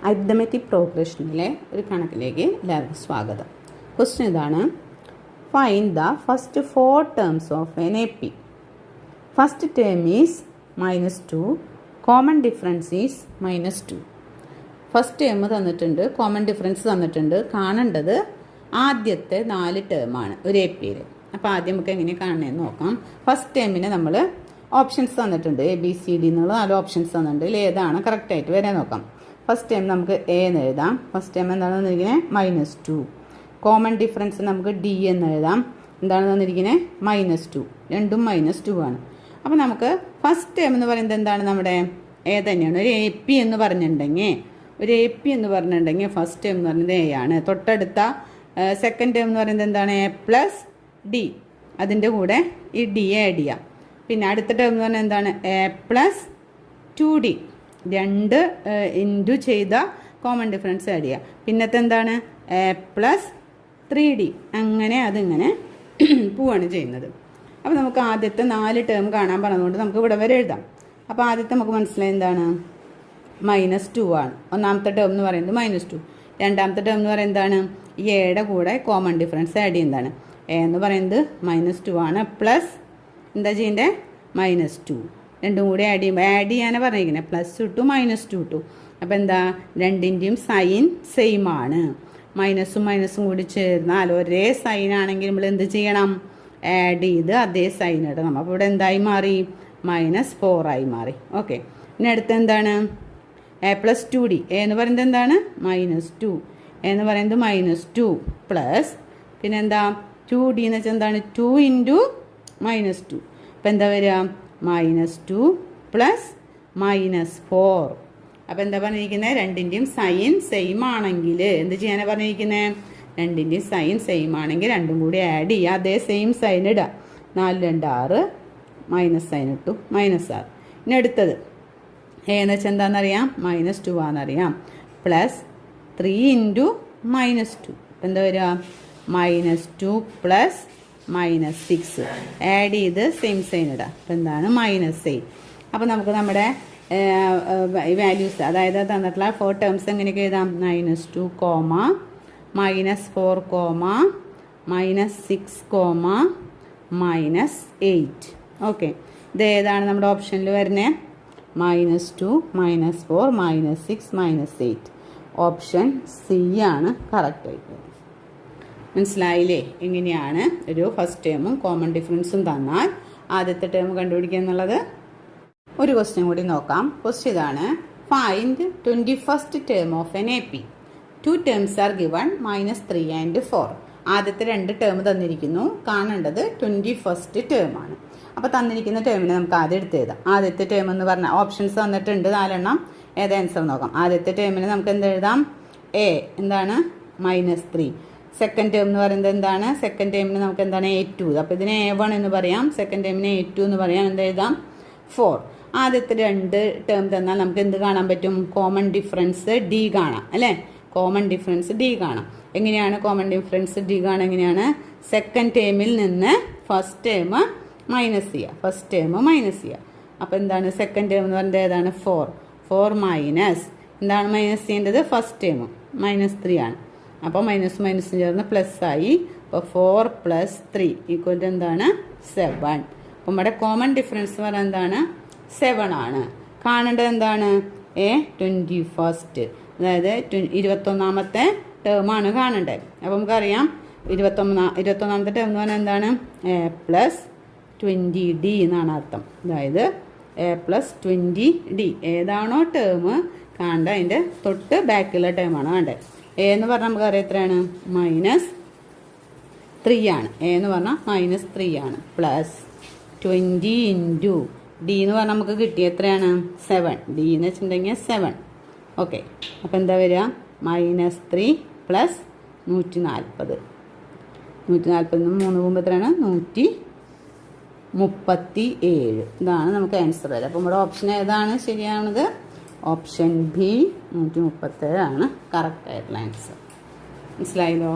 Arithmetic പ്രോഗ്രഷനിലെ ഒരു കണക്കിലേക്ക് എല്ലാവർക്കും സ്വാഗതം. ക്വസ്റ്റ്യൻ ഇതാണ്: find the first 4 terms of N A P. First term is -2, common difference is -2. First term തന്നിട്ടുണ്ട്, common difference തന്നിട്ടുണ്ട്. കാണേണ്ടത് ആദ്യത്തെ 4 ടേമാണ് ഒരു എ പിയിൽ. അപ്പോൾ ആദ്യം നമുക്ക് എങ്ങനെ കാണണമെന്ന് നോക്കാം. ഫസ്റ്റ് ടേമിന് നമ്മൾ ഓപ്ഷൻസ് തന്നിട്ടുണ്ട്, ABCD എന്നുള്ള 4 ഓപ്ഷൻസ് തന്നിട്ടുണ്ട്. ഇതിൽ ഏതാണ് കറക്റ്റായിട്ട് വരാൻ നോക്കാം. ഫസ്റ്റ് ടൈം നമുക്ക് എ എന്ന് എഴുതാം. ഫസ്റ്റ് ടൈം എന്താണെന്ന് തന്നിരിക്കുന്നത് -2. കോമൺ ഡിഫറൻസ് നമുക്ക് D എന്ന് എഴുതാം. എന്താണ് തന്നിരിക്കുന്നത്? -2. രണ്ടും -2 ആണ്. അപ്പോൾ നമുക്ക് ഫസ്റ്റ് ടൈം എന്ന് പറയുന്നത് എന്താണ്? നമ്മുടെ എ തന്നെയാണ്. ഒരു AP എന്ന് പറഞ്ഞിട്ടുണ്ടെങ്കിൽ ഫസ്റ്റ് ടൈം എന്ന് പറയുന്നത് എ ആണ്. തൊട്ടടുത്ത സെക്കൻഡ് ടൈം എന്ന് പറയുന്നത് എന്താണ്? A+D. അതിൻ്റെ കൂടെ ഈ D ആഡ് ചെയ്യാം. പിന്നെ അടുത്ത ടേം എന്ന് പറഞ്ഞാൽ എന്താണ്? A+2D. 2 ഇൻറ്റു ചെയ്ത കോമൺ ഡിഫറൻസ് ആഡ് ചെയ്യുക. പിന്നത്തെ എന്താണ്? A+3D. അങ്ങനെ അതിങ്ങനെ പോവാണ് ചെയ്യുന്നത്. അപ്പോൾ നമുക്ക് ആദ്യത്തെ 4 ടേം കാണാൻ പറഞ്ഞതുകൊണ്ട് നമുക്ക് ഇവിടെ വരെ എഴുതാം. അപ്പോൾ ആദ്യത്തെ നമുക്ക് മനസ്സിലായി എന്താണ്? -2 ആണ്. ഒന്നാമത്തെ ടേം എന്ന് പറയുന്നത് -2. രണ്ടാമത്തെ ടേം എന്ന് പറയുന്നത് എന്താണ്? ഈ എയുടെ കൂടെ കോമൺ ഡിഫറൻസ് ആഡ് ചെയ്യുന്നതാണ്. എ എന്ന് പറയുന്നത് -2 ആണ്. പ്ലസ് എന്താ ചെയ്യേണ്ടത്? -2. രണ്ടും കൂടി ആഡ് ചെയ്യാനാണ് പറഞ്ഞിരിക്കുന്നത്. +2 -2 ഇട്ടു. അപ്പോൾ എന്താ? രണ്ടിൻ്റെയും സൈൻ സെയിം ആണ്. മൈനസും മൈനസും കൂടി ചേർന്നാൽ ഒരേ സൈൻ ആണെങ്കിൽ നമ്മൾ എന്ത് ചെയ്യണം? ആഡ് ചെയ്ത് അതേ സൈൻ ഇടണം. അപ്പോൾ ഇവിടെ എന്തായി മാറി? -4 ആയി മാറി. ഓക്കെ. ഇനി അടുത്ത് എന്താണ്? A+2D. എ എന്ന് പറയുന്നത് എന്താണ്? -2. എ എന്ന് പറയുന്നത് -2 പ്ലസ് പിന്നെന്താ? 2D എന്ന് വെച്ചാൽ എന്താണ്? 2 ഇൻറ്റു -2. അപ്പോൾ എന്താ വരിക? -2 പ്ലസ് -4. അപ്പോൾ എന്താ പറഞ്ഞിരിക്കുന്നത്? രണ്ടിൻ്റെയും സൈൻ സെയിം ആണെങ്കിൽ എന്ത് ചെയ്യാനാണ് പറഞ്ഞിരിക്കുന്നത്? രണ്ടിൻ്റെയും സൈൻ സെയിം ആണെങ്കിൽ രണ്ടും കൂടി ആഡ് ചെയ്യുക, അതേ സെയിം സൈൻ ഇടുക. 4 2 6 മൈനസ് സൈൻ ഇട്ടു, -6. ഇനി അടുത്തത് എ എന്ന് വെച്ചാൽ എന്താണെന്നറിയാം? -2 ആണെന്നറിയാം. Plus 3 into -2. അപ്പോൾ എന്താ വരിക? -2 പ്ലസ് -6 ആഡ് ചെയ്ത് സെയിം സൈൻ ഇടാം. അപ്പോൾ എന്താണ്? -8. അപ്പോൾ നമുക്ക് നമ്മുടെ വാല്യൂസ്, അതായത് തന്നിട്ടുള്ള 4 ടേംസ് എങ്ങനെയൊക്കെ എഴുതാം? -2, -4, -6, -8. ഓക്കെ. ഇത് ഏതാണ് നമ്മുടെ ഓപ്ഷനിൽ വരുന്നത്? -2, -4, -6, -8. ഓപ്ഷൻ സി ആണ് കറക്റ്റായിട്ട്. മനസ്സിലായില്ലേ എങ്ങനെയാണ് ഒരു ഫസ്റ്റ് ടേമും കോമൺ ഡിഫറൻസും തന്നാൽ ആദ്യത്തെ ടേം കണ്ടുപിടിക്കുക എന്നുള്ളത്? ഒരു ക്വസ്റ്റ്യൻ കൂടി നോക്കാം. ക്വസ്റ്റ്യൻ ഇതാണ്: find 21st term of N A P. 2 terms are given -3 and 4. ആദ്യത്തെ 2 ടേം തന്നിരിക്കുന്നു. കാണേണ്ടത് 21st ടേം ആണ്. അപ്പോൾ തന്നിരിക്കുന്ന ടേമിനെ നമുക്ക് ആദ്യം എടുത്ത് എഴുതാം. ആദ്യത്തെ ടേം എന്ന് പറഞ്ഞാൽ ഓപ്ഷൻസ് തന്നിട്ടുണ്ട് 4 എണ്ണം. ഏത് ആൻസർ നോക്കാം. ആദ്യത്തെ ടേമിന് നമുക്ക് എന്ത് എഴുതാം? എ എന്താണ്? -3. സെക്കൻഡ് ടേം എന്ന് പറയുന്നത് എന്താണ്? സെക്കൻഡ് ടേമിന് നമുക്ക് എന്താണ്? A2. അപ്പോൾ ഇതിനെ A1 എന്ന് പറയാം, സെക്കൻഡ് ടേമിന് A2 എന്ന് പറയാം. എന്ത് എഴുതാം? 4. ആദ്യത്തെ 2 ടേം തന്നാൽ നമുക്ക് എന്ത് കാണാൻ പറ്റും? കോമൺ ഡിഫറൻസ് D കാണാം അല്ലേ? കോമൺ ഡിഫറൻസ് D കാണാം. എങ്ങനെയാണ് കോമൺ ഡിഫറൻസ് D കാണാം? എങ്ങനെയാണ്? സെക്കൻഡ് ടേമിൽ നിന്ന് ഫസ്റ്റ് ടേം മൈനസ് ചെയ്യുക. ഫസ്റ്റ് ടേം മൈനസ് ചെയ്യുക. അപ്പോൾ എന്താണ്? സെക്കൻഡ് ടേം എന്ന് പറയുന്നത് ഏതാണ്? 4 മൈനസ് എന്താണ് മൈനസ് ചെയ്യേണ്ടത്? ഫസ്റ്റ് ടേം -3 ആണ്. അപ്പോൾ മൈനസ് മൈനസും ചേർന്ന് പ്ലസ് ആയി. അപ്പോൾ 4 + 3 = എന്താണ്? 7. അപ്പോൾ നമ്മുടെ കോമൺ ഡിഫറൻസ് പറഞ്ഞാൽ എന്താണ്? 7 ആണ്. കാണേണ്ടത് എന്താണ്? 21st, അതായത് 21ാമത്തെ ടേമാണ് കാണേണ്ടത്. അപ്പോൾ നമുക്കറിയാം 21ാമത്തെ ടേം എന്ന് പറഞ്ഞാൽ എന്താണ്? A+20D എന്നാണ് അർത്ഥം. അതായത് A+20D. ഏതാണോ ടേം കാണേണ്ടത് അതിൻ്റെ തൊട്ട് ബാക്കിലുള്ള ടേമാണ് വേണ്ടത്. എ എന്ന് പറഞ്ഞാൽ നമുക്കറിയാം എത്രയാണ്? -3 ആണ്. എ എന്ന് പറഞ്ഞാൽ -3 ആണ്. പ്ലസ് 20 ഇൻറ്റു D എന്ന് പറഞ്ഞാൽ നമുക്ക് കിട്ടിയ എത്രയാണ്? 7. D എന്ന് വെച്ചിട്ടുണ്ടെങ്കിൽ 7. ഓക്കെ. അപ്പോൾ എന്താ വരിക? -3 പ്ലസ് 140. 140 3 പോകുമ്പോൾ എത്രയാണ്? 137. ഇതാണ് നമുക്ക് ആൻസർ വരിക. അപ്പോൾ നമ്മുടെ ഓപ്ഷൻ ഏതാണ് ശരിയാണത്? ഓപ്ഷൻ ബി 137 ആണ് കറക്റ്റായിട്ടുള്ള ആൻസർ. മനസ്സിലായല്ലോ?